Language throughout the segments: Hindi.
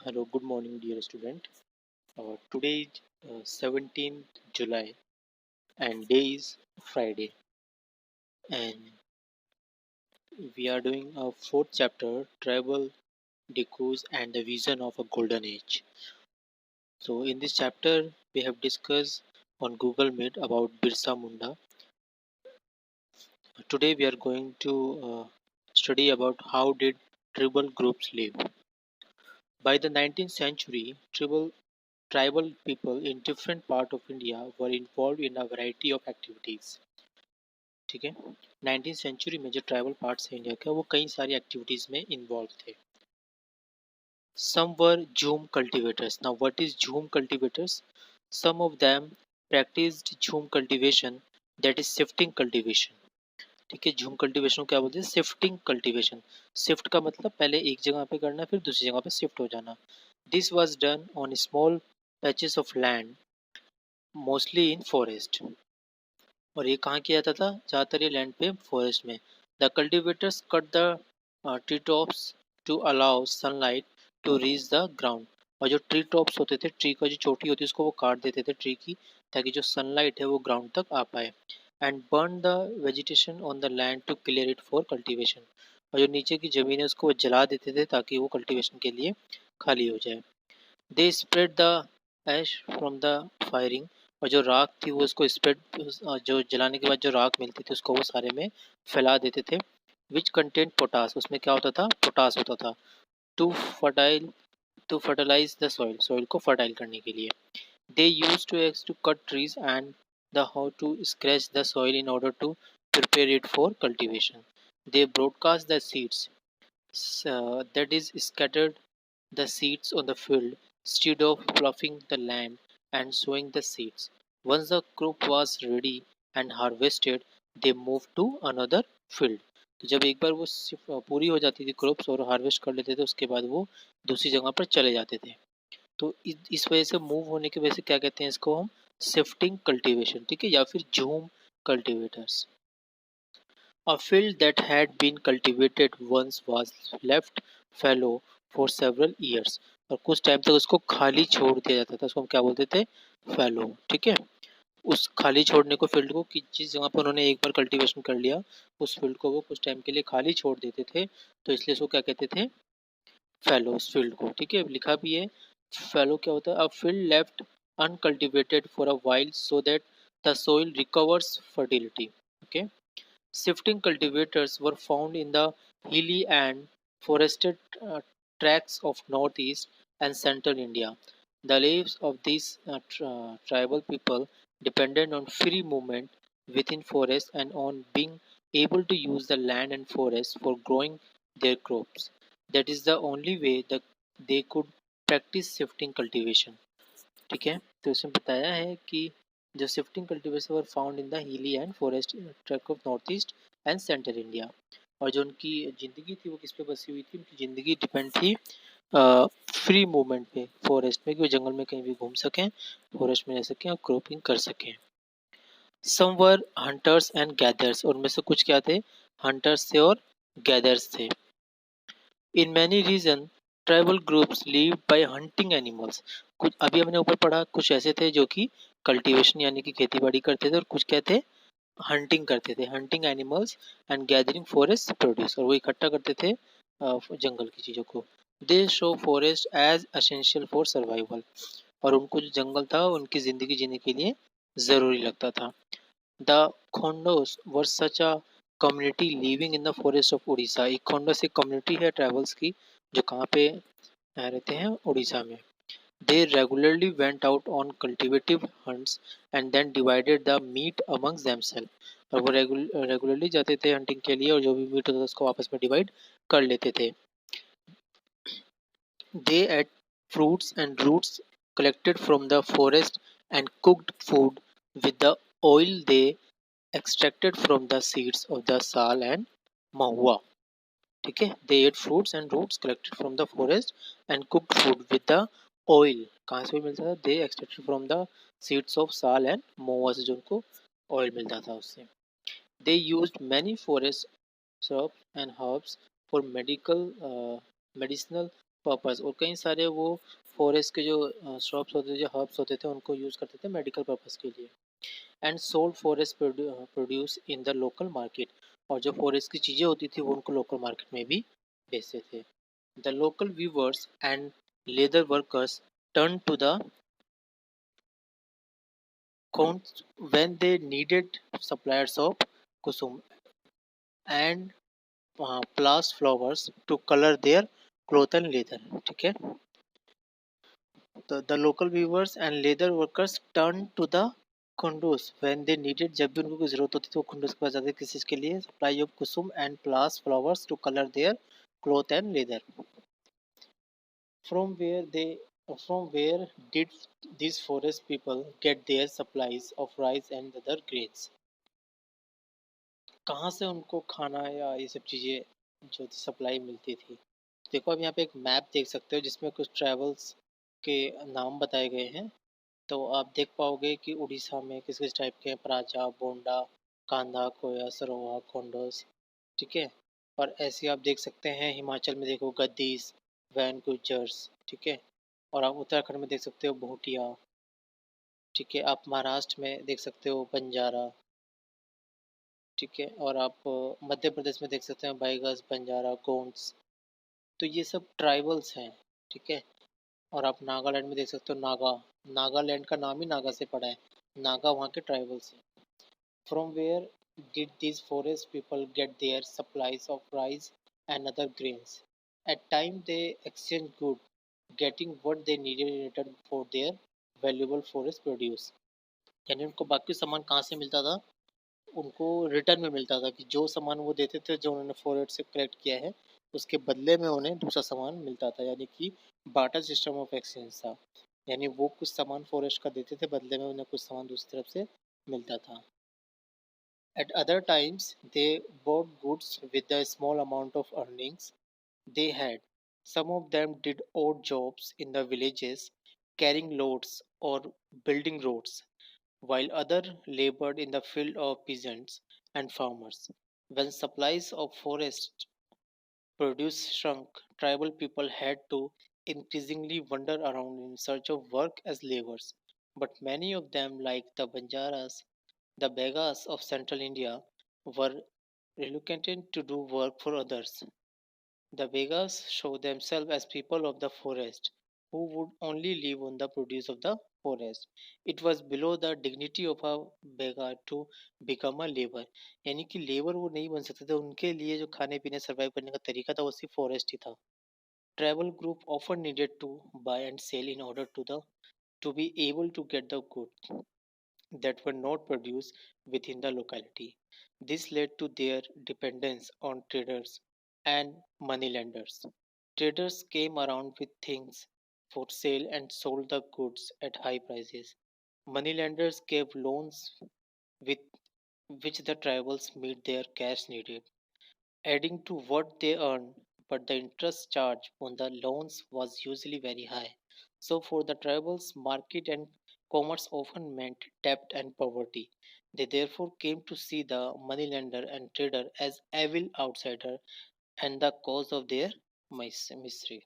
Hello, good morning, dear student. Today is 17th July and day is Friday, and we are doing a fourth chapter, Travel, Decos, and the Vision of a Golden Age. So, in this chapter, we have discussed on Google Meet about Birsa Munda. Today, we are going to study about how did tribal groups live. By the 19th century, tribal people in different parts of India were involved in a variety of activities. ठीक है 19th सेंचुरी में जो ट्राइबल पार्ट्स है इंडिया के वो कई सारी एक्टिविटीज में इन्वॉल्व थे. Some were jhum cultivators. Now what is jhum cultivators? Some of them practiced jhum cultivation, that is shifting cultivation. ठीक है झूम कल्टीवेशन को क्या बोलते हैं? Shifting cultivation. शिफ्ट का मतलब पहले एक जगह पे करना फिर दूसरी जगह पे शिफ्ट हो जाना. This was done on small patches of land mostly in forest. और ये कहाँ किया जाता था? ज़्यादातर ये लैंड पे फॉरेस्ट में. The cultivators cut the tree tops to allow sunlight to reach the ground. और जो ट्री टॉप्स होते थे, ट्री का जो चोटी होती है उसको वो काट देते थे ट्री की, ताकि जो सनलाइट है वो ग्राउंड तक आ पाए. And burn the vegetation on the land to clear it for cultivation. और जो नीचे की ज़मीन है उसको वो जला देते थे ताकि वो कल्टीवेशन के लिए खाली हो जाए. They spread the ash from the firing. और जो राख थी वो उसको स्प्रेड, जो जलाने के बाद जो राख मिलती थी उसको वो सारे में फैला देते थे. Which content potash. उसमें क्या होता था? पोटास होता था. To fertile to fertilize the soil. Soil को फर्टाइल करने के लिए. They use to cut trees and the how to scratch the soil in order to prepare it for cultivation. They broadcast the seeds, that is scattered the seeds on the field instead of ploughing the land and sowing the seeds. Once the crop was ready and harvested, they moved to another field. तो जब एक बार वो पूरी हो जाती थी क्रॉप्स और हार्वेस्ट कर लेते थे उसके बाद वो दूसरी जगह पर चले जाते थे. तो इस वजह से मूव होने की वजह से क्या कहते हैं इसको हम? Shifting cultivation. ठीक है, या फिर झूम cultivators. A field that had been cultivated once was left fallow for several years. और कुछ टाइम तक उसको खाली छोड़ दिया जाता था. उसको हम क्या बोलते थे? फैलो. ठीक है, उस खाली छोड़ने को फील्ड को कि जिस जगह पर उन्होंने एक बार कल्टीवेशन कर लिया उस फील्ड को वो कुछ टाइम के लिए खाली छोड़ देते थे, तो इसलिए उसको क्या कहते थे? फैलो. उस फील्ड को. ठीक है, लिखा भी है. फैलो क्या होता है? A field left uncultivated for a while so that the soil recovers fertility. Okay. Shifting cultivators were found in the hilly and forested tracts of northeast and central India. The lives of these tribal people depended on free movement within forests and on being able to use the land and forest for growing their crops. That is the only way that they could practice shifting cultivation. ठीक है, तो इसमें बताया है कि जो shifting cultivation were found in the hilly and forest track of north east and central India. और जो उनकी ज़िंदगी थी वो किस पे बसी हुई थी? उनकी ज़िंदगी डिपेंड थी फ्री मूवमेंट पे, फॉरेस्ट में, कि वो जंगल में कहीं भी घूम सकें, फॉरेस्ट में रह सकें और क्रॉपिंग कर सकें. सम वर हंटर्स एंड गैदर्स. उनमें से कुछ क्या थे? हंटर्स थे और गैदर्स थे. In many region tribal groups live by hunting animals. कुछ अभी हमने ऊपर पढ़ा, कुछ ऐसे थे जो कि कल्टीवेशन यानी कि खेती बाड़ी करते थे और कुछ क्या थे? हंटिंग करते थे. Hunting animals and gathering forest produce. और वो इकट्ठा करते थे जंगल की चीज़ों को. They show forest as essential for survival. और उनको जो जंगल था उनकी ज़िंदगी जीने के लिए ज़रूरी लगता था. The Khondos were such a community living in the forest of Orissa. एक खोंडोस एक कम्युनिटी है ट्राइबल्स की जो कहाँ पे रहते हैं? उड़ीसा में. They regularly went out on cultivative hunts and then divided the meat amongst themselves. और वो रेगुलरली जाते थे हंटिंग के लिए और जो भी मीट होता था उसको आपस में डिवाइड कर लेते थे. They ate fruits and roots collected from the forest and cooked food with the oil they extracted from the seeds of the sal and mahua. ठीक है, they ate fruits and roots collected from the forest and cooked food with the oil. कहाँ से भी मिलता था? they extracted from the seeds of sal and mahua से जो उनको ऑयल मिलता था उससे. they used many forest herbs and herbs for medicinal purpose, और कई सारे वो फॉरेस्ट के जो श्रब्स होते थे, जो हर्ब्स होते थे, उनको यूज़ करते थे मेडिकल पर्पस के लिए। And sold forest produce in the local market, और जो फॉरेस्ट की चीज़ें होती थी वो उनको लोकल मार्केट में भी बेचते थे। The local weavers and leather workers turn to the counts when they needed suppliers of kusum and plas flowers to color their cloth and leather. ठीक है, the local weavers and leather workers turned to the खुंडूस when they needed, जब भी उनको कोई जरूरत होती थी वो खुंडूस के पास जाते थे, किस चीज के लिए, supply of kusum and palash flowers to colour their cloth and leather. from where they from where did these forest people get their supplies of rice and other grains? कहाँ से उनको खाना या ये सब चीज़ें जो सप्लाई मिलती थी? देखो, अब यहाँ पे एक मैप देख सकते हो जिसमें कुछ ट्रैवल्स के नाम बताए गए हैं। तो आप देख पाओगे कि उड़ीसा में किस किस टाइप के हैं, प्राचा, बोंडा, कांधा, कोया, सरोहा, खोंडोस। ठीक है, और ऐसे आप देख सकते हैं हिमाचल में, देखो गद्दीस, वैन गुज्जर्स। ठीक है, और आप उत्तराखंड में देख सकते हो भूटिया। ठीक है, आप महाराष्ट्र में देख सकते हो बंजारा। ठीक है, और आप मध्य प्रदेश में देख सकते हैं बैगस, बंजारा, गोंड्स। तो ये सब ट्राइबल्स हैं। ठीक है, और आप नागालैंड में देख सकते हो नागा। नागालैंड का नाम ही नागा से पड़ा है, नागा वहाँ के ट्राइबल्स हैं। From where did these forest people get their supplies of rice and other grains? At time they exchanged good, getting what they needed in return for their valuable forest produce। यानी उनको बाकी सामान कहाँ से मिलता था? उनको रिटर्न में मिलता था, कि जो सामान वो देते थे, जो उन्होंने फॉरेस्ट से कलेक्ट किया है, उसके बदले में उन्हें दूसरा सामान मिलता था, यानी कि बाटर सिस्टम ऑफ एक्सचेंज था। यानी वो कुछ सामान फॉरेस्ट का देते थे, बदले में उन्हें कुछ सामान दूसरी तरफ से मिलता था। At other times, they bought goods with the small amount of earnings they had. Some of them did odd jobs in the villages, carrying loads or building roads, while others labored in the field of peasants and farmers. When supplies of forest produce shrunk, tribal people had to increasingly wander around in search of work as laborers. But many of them, like the Banjaras, the Begas of central India, were reluctant to do work for others. The Begas show themselves as people of the forest who would only live on the produce of the forest. It was below the dignity of a Bega to become a labor। यानी कि लेबर वो नहीं बन सकते थे, उनके लिए जो खाने पीने सर्वाइव करने का तरीका था वो सिर्फ फॉरेस्ट ही था। Tribal group often needed to buy and sell in order to be able to get the goods that were not produced within the locality. This led to their dependence on traders and moneylenders. Traders came around with things for sale and sold the goods at high prices. Moneylenders gave loans with which the tribals meet their cash needed, adding to what they earned, but the interest charged on the loans was usually very high. So, for the tribals, market and commerce often meant debt and poverty. They therefore came to see the moneylender and trader as evil outsider and the cause of their misery।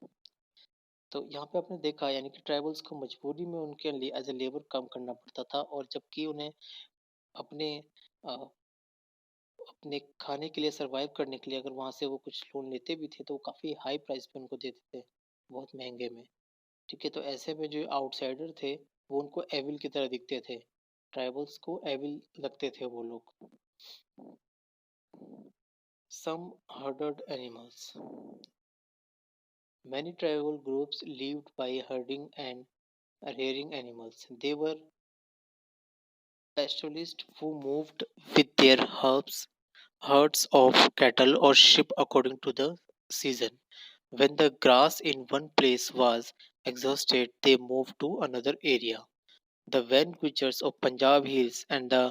तो यहाँ पे आपने देखा, यानी कि ट्राइबल्स को मजबूरी में उनके लिए एज ए लेबर काम करना पड़ता था, और जबकि उन्हें अपने अपने खाने के लिए, सर्वाइव करने के लिए, अगर वहाँ से वो कुछ लोन लेते भी थे तो वो काफ़ी हाई प्राइस पे उनको देते थे, बहुत महंगे में। ठीक है, तो ऐसे में जो आउटसाइडर थे वो उनको एविल की तरह दिखते थे, ट्राइबल्स को एविल लगते थे वो लोग। सम हर्डेड animals. Many tribal groups lived by herding and rearing animals. They were pastoralists who moved with their herds of cattle or sheep according to the season. When the grass in one place was exhausted, they moved to another area. The Van Gujars of Punjab Hills and the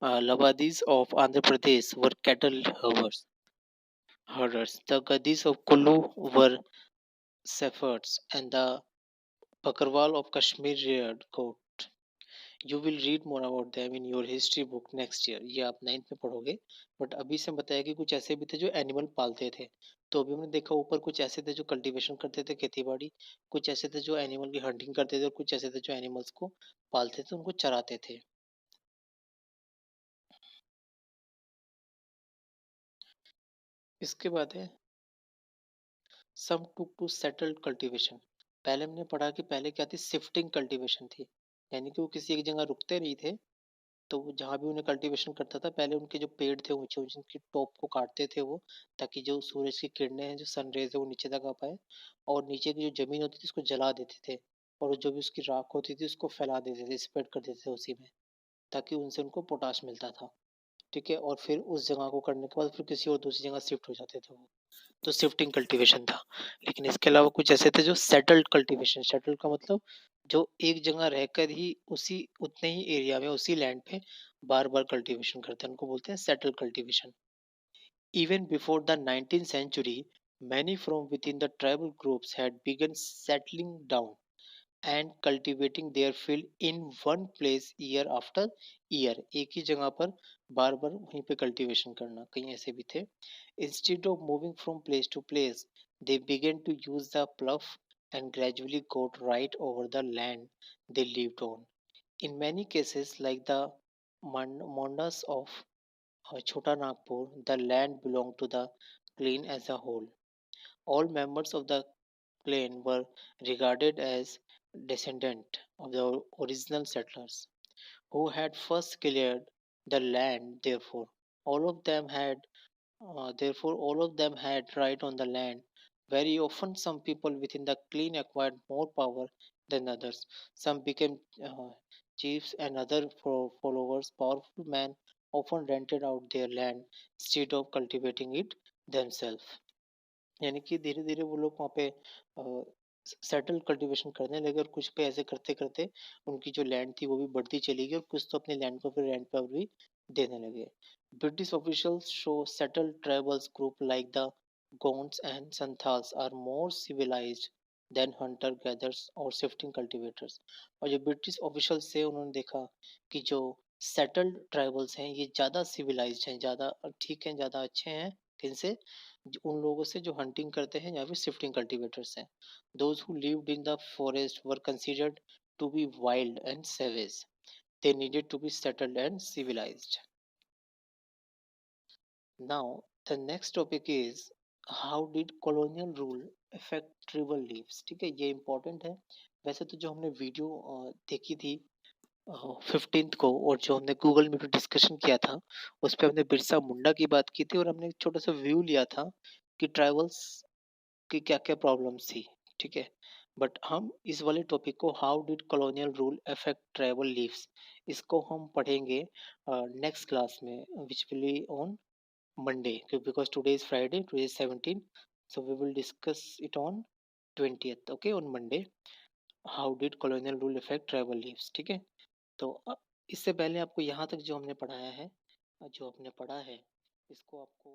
Lavadis of Andhra Pradesh were cattle herders. The Gadis of Kullu were shepherds, and the Bakarwal of Kashmir reared goat. You will read more about them in your history book next year, ये आप 9th में पढ़ोगे। बट अभी से बताया कि कुछ ऐसे भी थे जो एनिमल पालते थे। तो अभी हमने देखा ऊपर कुछ ऐसे थे जो कल्टीवेशन करते थे, खेती बाड़ी, कुछ ऐसे थे जो एनिमल की हंटिंग करते थे, और कुछ ऐसे थे जो एनिमल्स को पालते थे, उनको चराते थे। इसके बाद है सम टुक टू सेटल्ड कल्टीवेशन। पहले हमने पढ़ा कि पहले क्या थी, शिफ्टिंग कल्टीवेशन थी, यानी कि वो किसी एक जगह रुकते नहीं थे। तो वो जहाँ भी उन्हें कल्टीवेशन करता था, पहले उनके जो पेड़ थे ऊंचे ऊंचे, उनकी टॉप को काटते थे वो, ताकि जो सूरज की किरणें हैं, जो सन रेज है, वो नीचे तक आ पाए। और नीचे की जो जमीन होती थी उसको जला देते थे, और जो भी उसकी राख होती थी उसको फैला देते थे, स्प्रेड कर देते थे उसी में, ताकि उनसे उनको पोटाश मिलता था। ठीक है, और फिर उस जगह को करने के बाद फिर किसी और दूसरी जगह शिफ्ट हो जाते थे वो। तो शिफ्टिंग कल्टीवेशन था। लेकिन इसके अलावा कुछ ऐसे थे जो सेटल्ड कल्टीवेशन, सेटल्ड का मतलब जो एक जगह रहकर ही उसी उतने ही एरिया में, उसी लैंड पे बार बार कल्टीवेशन करते हैं, उनको बोलते हैं settle cultivation. Even before the 19th century, many from within the tribal groups had begun settling down and cultivating their field in one place year after year। एक ही जगह पर बार बार वहीं पे कल्टीवेशन करना, कहीं ऐसे भी थे। Instead of moving from place to place, they began to use the plough and gradually got right over the land they lived on। In many cases, like the Mondas of Chota Nagpur, the land belonged to the clan as a whole. All members of the clan were regarded as descendants of the original settlers who had first cleared the land. Therefore all of them had right on the land. Very often some people within the clan acquired more power than others. Some became chiefs and other followers. Powerful men often rented out their land instead of cultivating it themselves। यानी कि धीरे धीरे वो लोग वहाँ पे सेटल कल्टीवेशन करने लगे, और कुछ पे ऐसे करते करते उनकी जो लैंड थी वो भी बढ़ती चली गई, और कुछ तो अपने लैंड को फिर रेंट पर भी देने लगे। British officials show settled tribals group like the Gonds and Santhals are more civilized than hunter gatherers और shifting cultivators। और जो ब्रिटिश ऑफिशियल्स थे उन्होंने देखा कि जो सेटल्ड ट्राइबल्स हैं ये ज़्यादा सिविलाइज्ड हैं, ज़्यादा ठीक हैं, ज़्यादा अच्छे हैं किनसे, उन लोगों से जो हंटिंग करते हैं या फिर शिफ्टिंग कल्टीवेटर्स हैं। Those who lived in the forest were considered to be wild and savage. They needed to be settled and civilized। Now, the next topic is how did colonial rule affect tribal lives। ठीक है, ये इम्पोर्टेंट है। वैसे तो जो हमने वीडियो देखी थी 15th को, और जो हमने गूगल मीट पे डिस्कशन किया था, उस पे हमने बिरसा मुंडा की बात की थी, और हमने एक छोटा सा व्यू लिया था कि ट्राइबल्स की क्या क्या प्रॉब्लम्स थी। ठीक है, बट हम इस वाले टॉपिक को how did colonial rule affect tribal leaves, इसको हम पढ़ेंगे नेक्स्ट क्लास में, which will be on Monday, because today is Friday, today is 17th, so we will discuss it on 20th, okay, on Monday। How did colonial rule affect tribal leaves। ठीक है, तो इससे पहले आपको यहाँ तक जो हमने पढ़ाया है, जो आपने पढ़ा है, इसको आपको